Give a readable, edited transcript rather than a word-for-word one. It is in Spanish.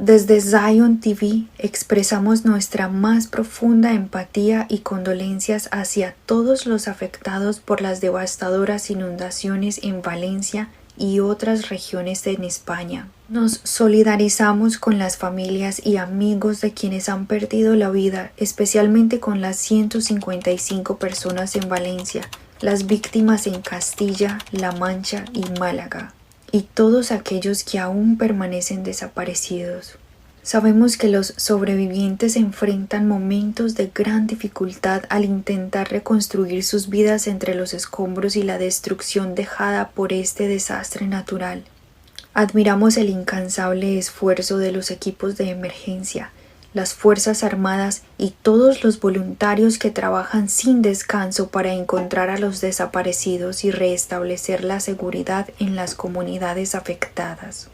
Desde Zion TV expresamos nuestra más profunda empatía y condolencias hacia todos los afectados por las devastadoras inundaciones en Valencia y otras regiones en España. Nos solidarizamos con las familias y amigos de quienes han perdido la vida, especialmente con las 155 personas en Valencia, las víctimas en Castilla, La Mancha y Málaga, y todos aquellos que aún permanecen desaparecidos. Sabemos que los sobrevivientes enfrentan momentos de gran dificultad al intentar reconstruir sus vidas entre los escombros y la destrucción dejada por este desastre natural. Admiramos el incansable esfuerzo de los equipos de emergencia, las Fuerzas Armadas y todos los voluntarios que trabajan sin descanso para encontrar a los desaparecidos y restablecer la seguridad en las comunidades afectadas.